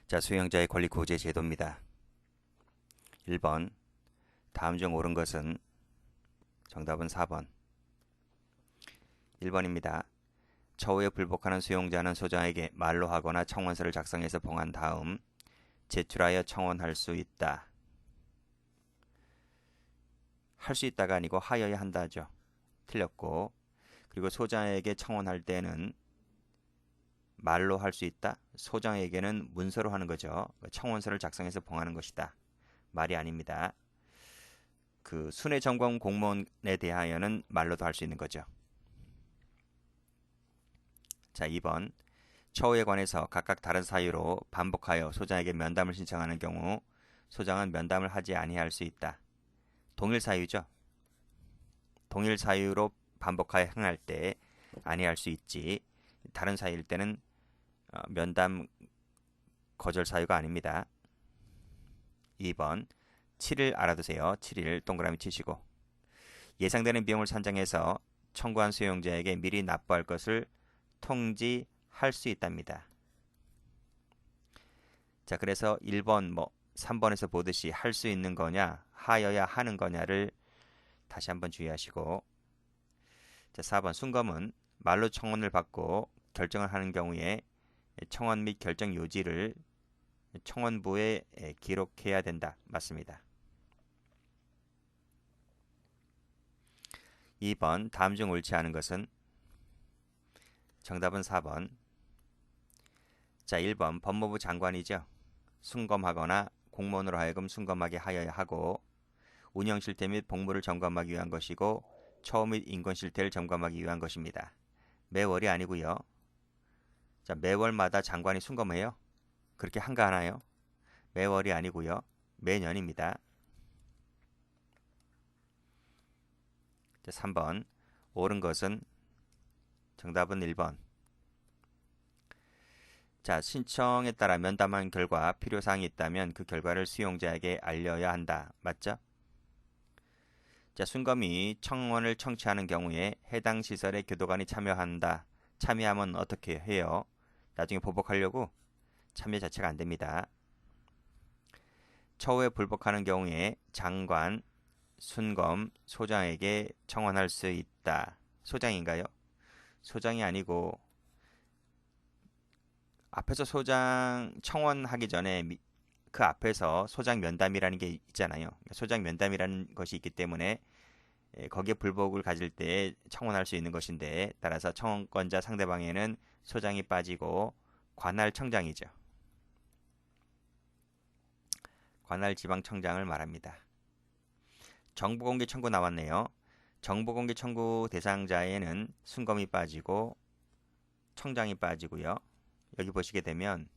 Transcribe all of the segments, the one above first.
자, 수용자의 권리 구제 제도입니다. 1번. 다음 중 옳은 것은 정답은 4번. 1번입니다. 처우에 불복하는 수용자는 소장에게 말로 하거나 청원서를 작성해서 봉한 다음 제출하여 청원할 수 있다. 할 수 있다가 아니고 하여야 한다죠. 틀렸고, 그리고 소장에게 청원할 때는 말로 할 수 있다. 소장에게는 문서로 하는 거죠. 청원서를 작성해서 봉하는 것이다. 말이 아닙니다. 그 순회 점검 공무원에 대하여는 말로도 할 수 있는 거죠. 자, 2번. 처우에 관해서 각각 다른 사유로 반복하여 소장에게 면담을 신청하는 경우 소장은 면담을 하지 아니할 수 있다. 동일 사유죠. 동일 사유로 반복하여 행할 때 아니할 수 있지. 다른 사유일 때는 면담 거절 사유가 아닙니다. 2번. 7일 알아두세요. 7일 동그라미 치시고 예상되는 비용을 산정해서 청구한 수용자에게 미리 납부할 것을 통지할 수 있답니다. 자, 그래서 1번 3번에서 보듯이 할 수 있는 거냐 하여야 하는 거냐를 다시 한번 주의하시고, 자, 4번 순검은 말로 청원을 받고 결정을 하는 경우에 청원 및 결정 요지를 청원부에 기록해야 된다. 맞습니다. 2번 다음 중 옳지 않은 것은 정답은 4번. 자, 1번 법무부 장관이죠. 순검하거나 공무원으로 하여금 순검하게 하여야 하고 운영 실태 및 복무를 점검하기 위한 것이고 처우 및 인권 실태를 점검하기 위한 것입니다. 매월이 아니고요. 자, 매월마다 장관이 순검해요. 그렇게 한가하나요? 매월이 아니고요. 매년입니다. 자, 3번 옳은 것은 정답은 1번. 자, 신청에 따라 면담한 결과 필요사항이 있다면 그 결과를 수용자에게 알려야 한다. 맞죠? 자, 순검이 청원을 청취하는 경우에 해당 시설에 교도관이 참여한다. 참여하면 어떻게 해요? 나중에 보복하려고 참여 자체가 안 됩니다. 처우에 불복하는 경우에 장관, 순검, 소장에게 청원할 수 있다. 소장인가요? 소장이 아니고 앞에서 소장 청원하기 전에 그 앞에서 소장 면담이라는 게 있잖아요. 소장 면담이라는 것이 있기 때문에 거기에 불복을 가질 때 청원할 수 있는 것인데, 따라서 청원권자 상대방에는 소장이 빠지고 관할청장이죠. 관할지방청장을 말합니다. 정보공개 청구 나왔네요. 정보공개 청구 대상자에는 순검이 빠지고 청장이 빠지고요. 여기 보시게 되면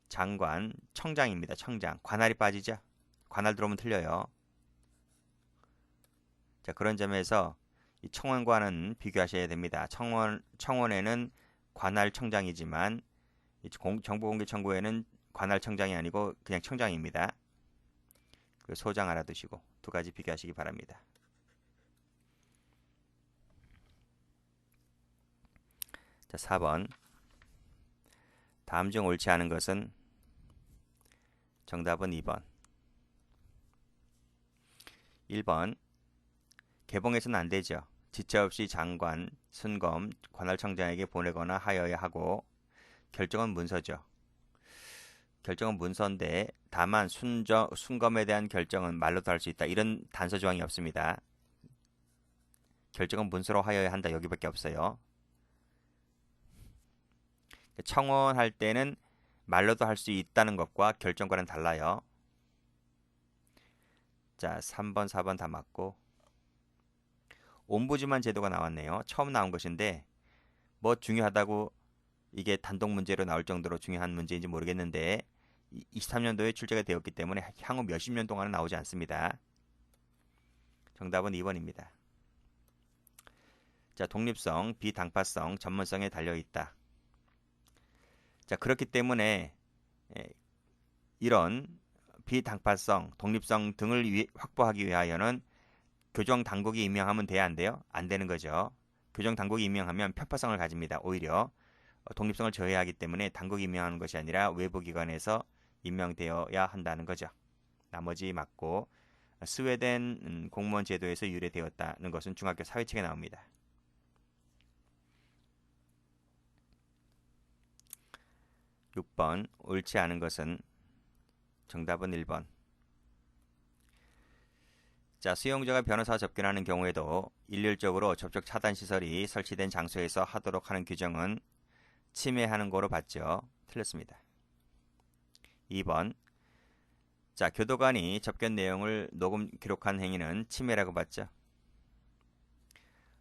장관, 청장입니다. 청장. 관할이 빠지죠? 관할 들어오면 틀려요. 자, 그런 점에서 이 청원과는 비교하셔야 됩니다. 청원에는 관할청장이지만 정보공개 청구에는 관할청장이 아니고 그냥 청장입니다. 그 소장 알아두시고 두 가지 비교하시기 바랍니다. 자, 4번. 다음 중 옳지 않은 것은 정답은 2번. 1번. 개봉해서는 안 되죠. 지체 없이 장관, 순검, 관할청장에게 보내거나 하여야 하고 결정은 문서죠. 결정은 문서인데 다만 순검에 대한 결정은 말로도 할 수 있다. 이런 단서 조항이 없습니다. 결정은 문서로 하여야 한다. 여기밖에 없어요. 청원할 때는 말로도 할 수 있다는 것과 결정과는 달라요. 자, 3번, 4번 다 맞고 옴부즈만 제도가 나왔네요. 처음 나온 것인데 뭐 중요하다고 이게 단독 문제로 나올 정도로 중요한 문제인지 모르겠는데 23년도에 출제가 되었기 때문에 향후 몇십 년 동안은 나오지 않습니다. 정답은 2번입니다. 자, 독립성, 비당파성, 전문성에 달려있다. 자, 그렇기 때문에 이런 비당파성, 독립성 등을 확보하기 위하여는 교정 당국이 임명하면 돼야 안 돼요? 안 되는 거죠. 교정 당국이 임명하면 편파성을 가집니다. 오히려 독립성을 저해하기 때문에 당국이 임명하는 것이 아니라 외부 기관에서 임명되어야 한다는 거죠. 나머지 맞고 스웨덴 공무원 제도에서 유래되었다는 것은 중학교 사회책에 나옵니다. 6번 옳지 않은 것은 정답은 1번. 자, 수용자가 변호사와 접견하는 경우에도 일률적으로 접촉 차단 시설이 설치된 장소에서 하도록 하는 규정은 침해하는 거로 봤죠. 틀렸습니다. 2번. 자, 교도관이 접견 내용을 녹음 기록한 행위는 침해라고 봤죠.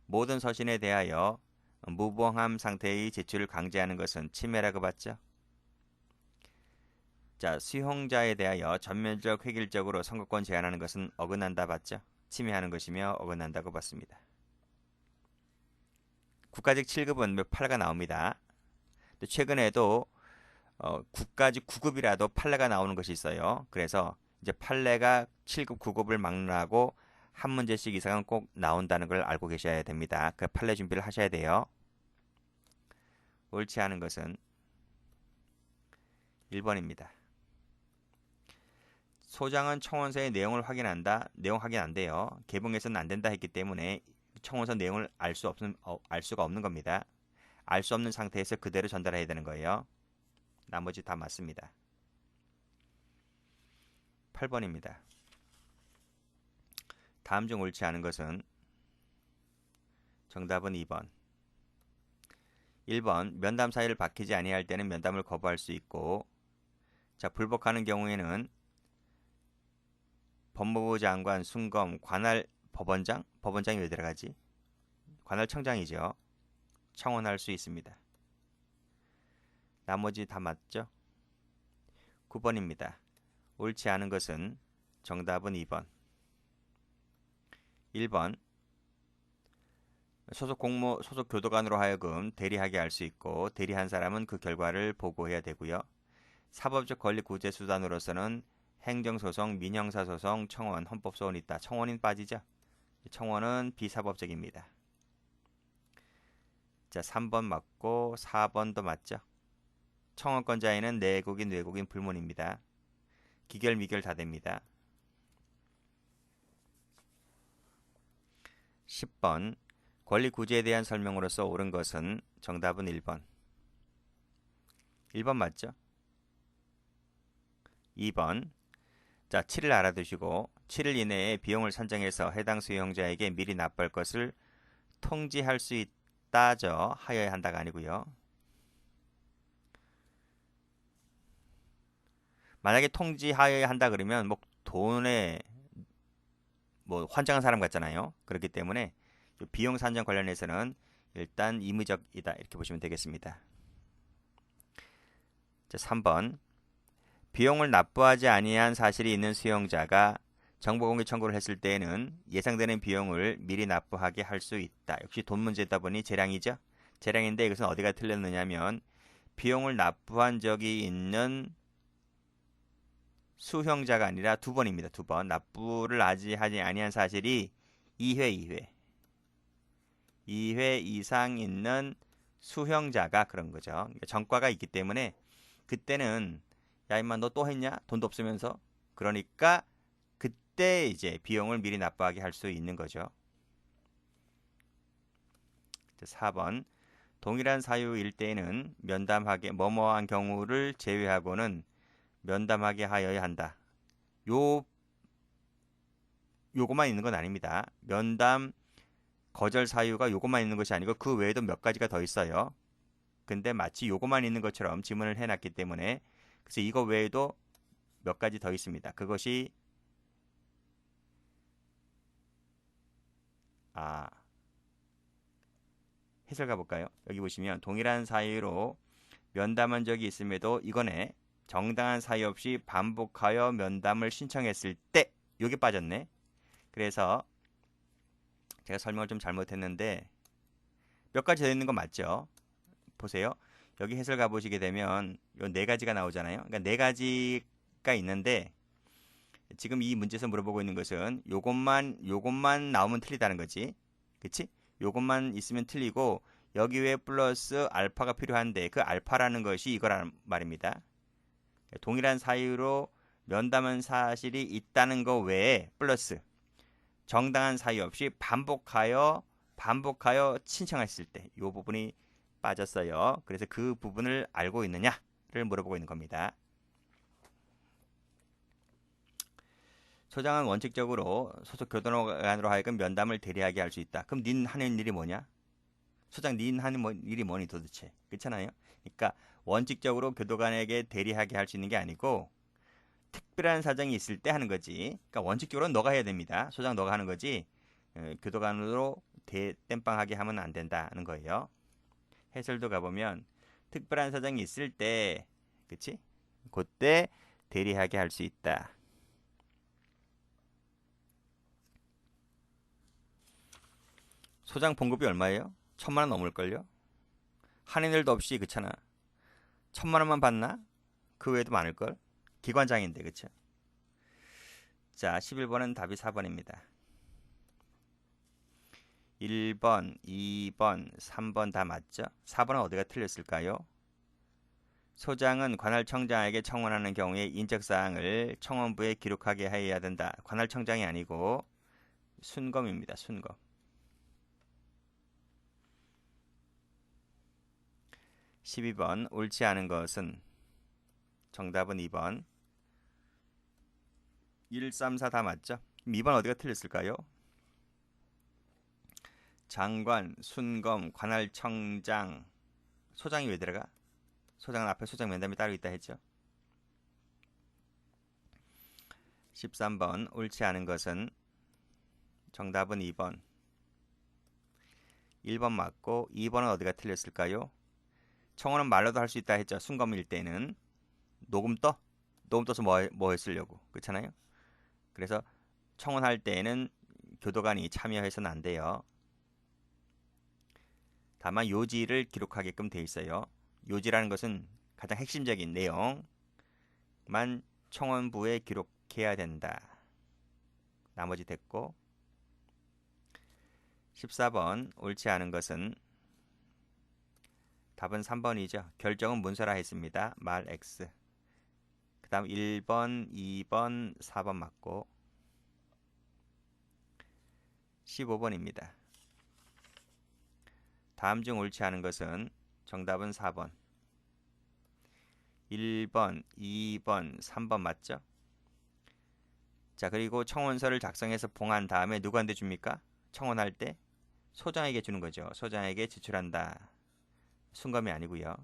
모든 서신에 대하여 무봉함 상태의 제출을 강제하는 것은 침해라고 봤죠. 자, 수용자에 대하여 전면적 획일적으로 선거권 제한하는 것은 어긋난다 봤죠. 침해하는 것이며 어긋난다고 봤습니다. 국가직 7급은 몇 판례가 나옵니다. 최근에도 국가직 9급이라도 판례가 나오는 것이 있어요. 그래서 이제 판례가 7급, 9급을 막론하고 한 문제씩 이상은 꼭 나온다는 걸 알고 계셔야 됩니다. 그 판례 준비를 하셔야 돼요. 옳지 않은 것은 1번입니다. 소장은 청원서의 내용을 확인한다. 내용 확인 안 돼요. 개봉해서는 안 된다 했기 때문에 청원서 내용을 알 수가 없는 겁니다. 알 수 없는 상태에서 그대로 전달해야 되는 거예요. 나머지 다 맞습니다. 8번입니다. 다음 중 옳지 않은 것은 정답은 2번. 1번 면담 사유를 밝히지 아니할 때는 면담을 거부할 수 있고, 자, 불복하는 경우에는 법무부 장관, 순검, 관할 법원장? 법원장이 왜 들어가지? 관할청장이죠. 청원할 수 있습니다. 나머지 다 맞죠? 9번입니다. 옳지 않은 것은 정답은 2번. 1번 소속 교도관으로 하여금 대리하게 할 수 있고, 대리한 사람은 그 결과를 보고해야 되고요. 사법적 권리 구제 수단으로서는 행정소송, 민형사소송, 청원, 헌법소원이 있다. 청원인 빠지죠? 청원은 비사법적입니다. 자, 3번 맞고 4번도 맞죠? 청원권자에는 내국인, 외국인 불문입니다. 기결, 미결 다 됩니다. 10번 권리 구제에 대한 설명으로서 옳은 것은 정답은 1번. 1번 맞죠? 2번. 자, 7을 알아두시고 7일 이내에 비용을 산정해서 해당 수용자에게 미리 납부할 것을 통지할 수 있다죠. 하여야 한다가 아니고요. 만약에 통지하여야 한다 그러면 뭐 돈에 뭐 환장한 사람 같잖아요. 그렇기 때문에 비용 산정 관련해서는 일단 임의적이다 이렇게 보시면 되겠습니다. 자, 3번. 비용을 납부하지 아니한 사실이 있는 수용자가 정보공개 청구를 했을 때에는 예상되는 비용을 미리 납부하게 할 수 있다. 역시 돈 문제다 보니 재량이죠. 재량인데 이것은 어디가 틀렸느냐면 비용을 납부한 적이 있는 수용자가 아니라 2번입니다. 2번. 납부를 아직 하지 아니한 사실이 2회 이상 있는 수용자가 그런 거죠. 전과가 있기 때문에 그때는 야 임마 너 또 했냐? 돈도 없으면서. 그러니까 그때 이제 비용을 미리 납부하게 할 수 있는 거죠. 4번. 동일한 사유일 때에는 면담하게 뭐뭐한 경우를 제외하고는 면담하게 하여야 한다. 요거만 있는 건 아닙니다. 면담 거절 사유가 요것만 있는 것이 아니고 그 외에도 몇 가지가 더 있어요. 근데 마치 요것만 있는 것처럼 지문을 해놨기 때문에 그래서 이거 외에도 몇 가지 더 있습니다. 그것이 해설 가볼까요? 여기 보시면 동일한 사유로 면담한 적이 있음에도 이거네. 정당한 사유 없이 반복하여 면담을 신청했을 때 요게 빠졌네. 그래서 제가 설명을 좀 잘못했는데 몇 가지 더 있는 거 맞죠? 보세요. 여기 해설 가보시게 되면 요 네 가지가 나오잖아요. 그러니까 네 가지가 있는데 지금 이 문제에서 물어보고 있는 것은 요것만 나오면 틀리다는 거지. 그치? 요것만 있으면 틀리고 여기 외에 플러스 알파가 필요한데 그 알파라는 것이 이거란 말입니다. 동일한 사유로 면담한 사실이 있다는 거 외에 플러스 정당한 사유 없이 반복하여 신청했을 때 이 부분이 빠졌어요. 그래서 그 부분을 알고 있느냐를 물어보고 있는 겁니다. 소장은 원칙적으로 소속 교도관으로 하여금 면담을 대리하게 할 수 있다. 그럼 닌 하는 일이 뭐냐? 소장 닌 하는 일이 뭐니 도대체? 그렇잖아요. 그러니까 원칙적으로 교도관에게 대리하게 할 수 있는 게 아니고 특별한 사정이 있을 때 하는 거지. 그러니까 원칙적으로는 너가 해야 됩니다. 소장 너가 하는 거지. 교도관으로 땜빵하게 하면 안 된다는 거예요. 해설도 가보면 특별한 사정이 있을 때, 그치? 그때 대리하게 할 수 있다. 소장 봉급이 얼마예요? 1,000만 원 넘을걸요? 하는 일도 없이, 그렇잖아. 1,000만 원만 받나? 그 외에도 많을걸? 기관장인데, 그쵸? 자, 11번은 답이 4번입니다. 1번, 2번, 3번 다 맞죠? 4번은 어디가 틀렸을까요? 소장은 관할청장에게 청원하는 경우에 인적사항을 청원부에 기록하게 해야 된다. 관할청장이 아니고 순검입니다. 순검. 12번 옳지 않은 것은 정답은 2번. 1, 3, 4 다 맞죠? 2번 어디가 틀렸을까요? 장관, 순검, 관할청장, 소장이 왜 들어가? 소장은 앞에 소장 면담이 따로 있다 했죠. 13번 옳지 않은 것은 정답은 2번. 1번 맞고 2번은 어디가 틀렸을까요? 청원은 말로도 할 수 있다 했죠. 순검일 때는 녹음 떠서 뭐 했으려고 그렇잖아요. 그래서 청원할 때에는 교도관이 참여해서는 안 돼요. 다만 요지를 기록하게끔 돼 있어요. 요지라는 것은 가장 핵심적인 내용만 청원부에 기록해야 된다. 나머지 됐고 14번 옳지 않은 것은 답은 3번이죠. 결정은 문서라 했습니다. 말 X. 그 다음 1번, 2번, 4번 맞고 15번입니다. 다음 중 옳지 않은 것은 정답은 4번. 1번, 2번, 3번 맞죠? 자, 그리고 청원서를 작성해서 봉한 다음에 누구한테 줍니까? 청원할 때 소장에게 주는 거죠. 소장에게 제출한다. 순검이 아니고요.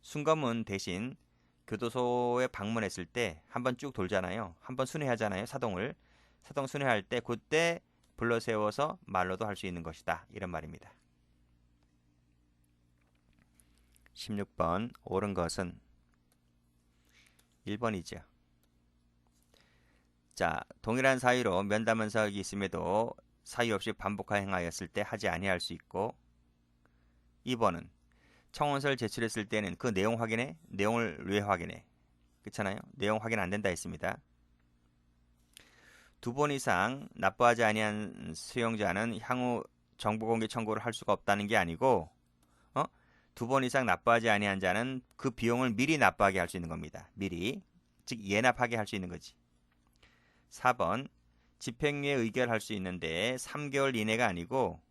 순검은 대신 교도소에 방문했을 때 한번 쭉 돌잖아요. 한번 순회하잖아요. 사동 순회할 때 그때 불러 세워서 말로도 할 수 있는 것이다. 이런 말입니다. 16번 옳은 것은 1번이죠. 자, 동일한 사유로 면담원석이 있음에도 사유 없이 반복하 행하였을 때 하지 아니할 수 있고 2번은 청원서를 제출했을 때는 그 내용 확인해? 내용을 왜 확인해? 그렇잖아요. 내용 확인 안 된다 했습니다. 2번 이상 납부하지 아니한 수용자는 향후 정보공개 청구를 할 수가 없다는 게 아니고 2번 이상 납부하지 아니한 자는 그 비용을 미리 납부하게 할 수 있는 겁니다. 미리. 즉 예납하게 할 수 있는 거지. 4번 집행유예 의결할 수 있는데 3개월 이내가 아니고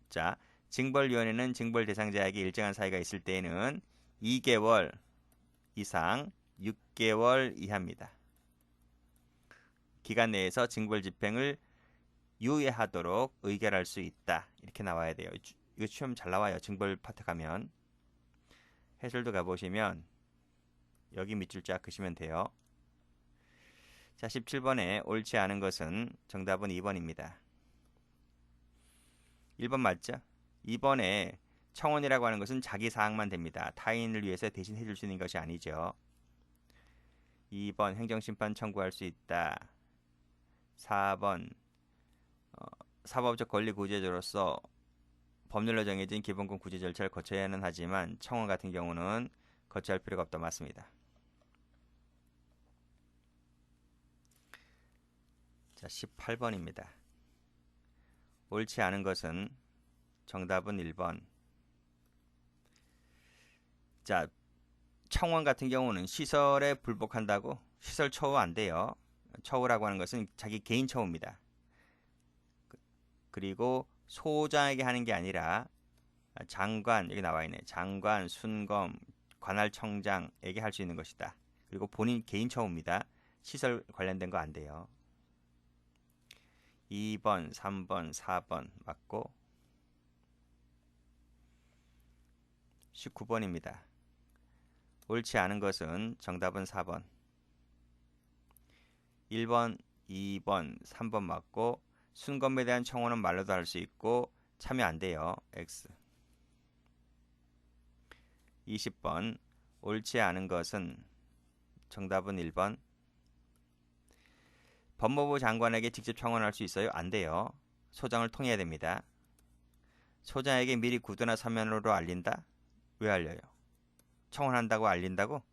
자 징벌위원회는 징벌 대상자에게 일정한 사유가 있을 때에는 2개월 이상 6개월 이하입니다. 기간 내에서 징벌 집행을 유예하도록 의결할 수 있다. 이렇게 나와야 돼요. 이거 시험 잘 나와요. 징벌 파트 가면. 해설도 가보시면 여기 밑줄 쫙 그시면 돼요. 자, 17번에 옳지 않은 것은 정답은 2번입니다. 1번 맞죠? 2번에 청원이라고 하는 것은 자기 사항만 됩니다. 타인을 위해서 대신 해줄 수 있는 것이 아니죠. 2번 행정심판 청구할 수 있다. 4번 사법적 권리 구제자로서 법률로 정해진 기본권 구제 절차를 거쳐야는 하지만 청원 같은 경우는 거쳐야 할 필요가 없다. 맞습니다. 자, 18번입니다. 옳지 않은 것은 정답은 1번. 자, 청원 같은 경우는 시설에 불복한다고 시설 처우 안 돼요. 처우라고 하는 것은 자기 개인 처우입니다. 그리고 소장에게 하는 게 아니라 장관, 여기 나와 있네. 장관, 순검, 관할청장에게 할 수 있는 것이다. 그리고 본인 개인 처우입니다. 시설 관련된 거 안 돼요. 2번, 3번, 4번 맞고 19번입니다. 옳지 않은 것은 정답은 4번. 1번, 2번, 3번 맞고 순검에 대한 청원은 말로도 할 수 있고 참여 안 돼요. X. 20번. 옳지 않은 것은 정답은 1번. 법무부 장관에게 직접 청원할 수 있어요? 안 돼요. 소장을 통해야 됩니다. 소장에게 미리 구두나 서면으로 알린다? 왜 알려요? 청원한다고 알린다고?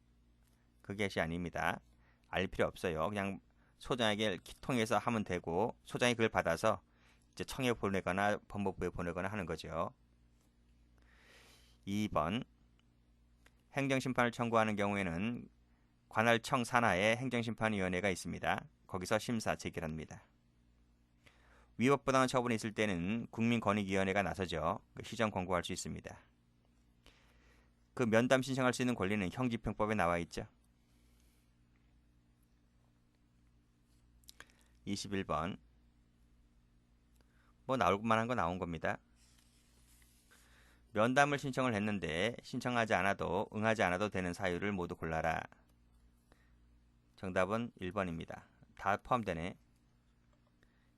그것이 아닙니다. 알릴 필요 없어요. 그냥 소장에게 통해서 하면 되고 소장이 그걸 받아서 이제 청에 보내거나 법무부에 보내거나 하는 거죠. 2번. 행정심판을 청구하는 경우에는 관할청 산하에 행정심판위원회가 있습니다. 거기서 심사 재결합니다. 위법부당한 처분이 있을 때는 국민권익위원회가 나서죠. 시정 권고할 수 있습니다. 그 면담 신청할 수 있는 권리는 형집행법에 나와 있죠. 21번. 뭐 나올 만한 거 나온 겁니다. 면담을 신청을 했는데 신청하지 않아도 응하지 않아도 되는 사유를 모두 골라라. 정답은 1번입니다. 다 포함되네.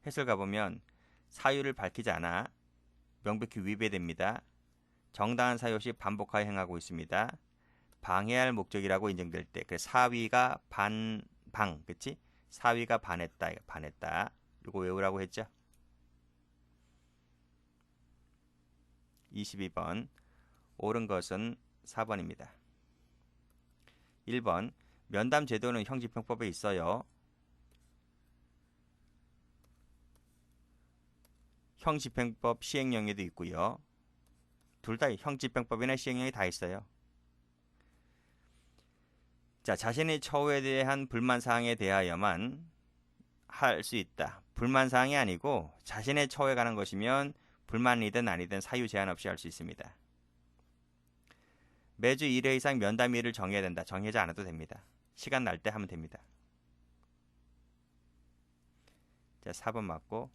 해설 가보면 사유를 밝히지 않아 명백히 위배됩니다. 정당한 사유 없이 반복하여 행하고 있습니다. 방해할 목적이라고 인정될 때 그 사위가 방 그치? 사위가 반했다. 이거 외우라고 했죠. 22번. 옳은 것은 4번입니다. 1번. 면담 제도는 형집행법에 있어요. 형집행법 시행령에도 있고요. 둘 다 형집행법이나 시행령이 다 있어요. 자, 자신의 처우에 대한 불만사항에 대하여만 할 수 있다. 불만사항이 아니고 자신의 처우에 관한 것이면 불만이든 아니든 사유 제한 없이 할 수 있습니다. 매주 1회 이상 면담일을 정해야 된다. 정하지 않아도 됩니다. 시간 날 때 하면 됩니다. 자, 4번 맞고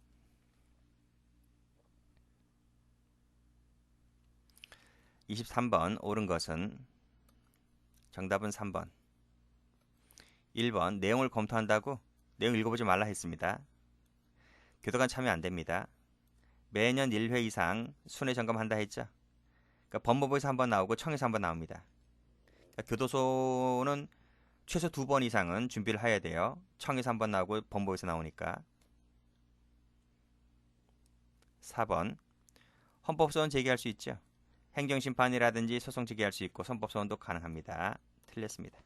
23번. 옳은 것은 정답은 3번. 1번. 내용을 검토한다고? 내용 읽어보지 말라 했습니다. 교도관 참여 안 됩니다. 매년 1회 이상 순회 점검한다 했죠. 그러니까 법무부에서 한 번 나오고 청에서 한 번 나옵니다. 그러니까 교도소는 최소 2번 이상은 준비를 해야 돼요. 청에서 한 번 나오고 법무부에서 나오니까. 4번. 헌법소원 제기할 수 있죠. 행정심판이라든지 소송 제기할 수 있고 선법소원도 가능합니다. 틀렸습니다.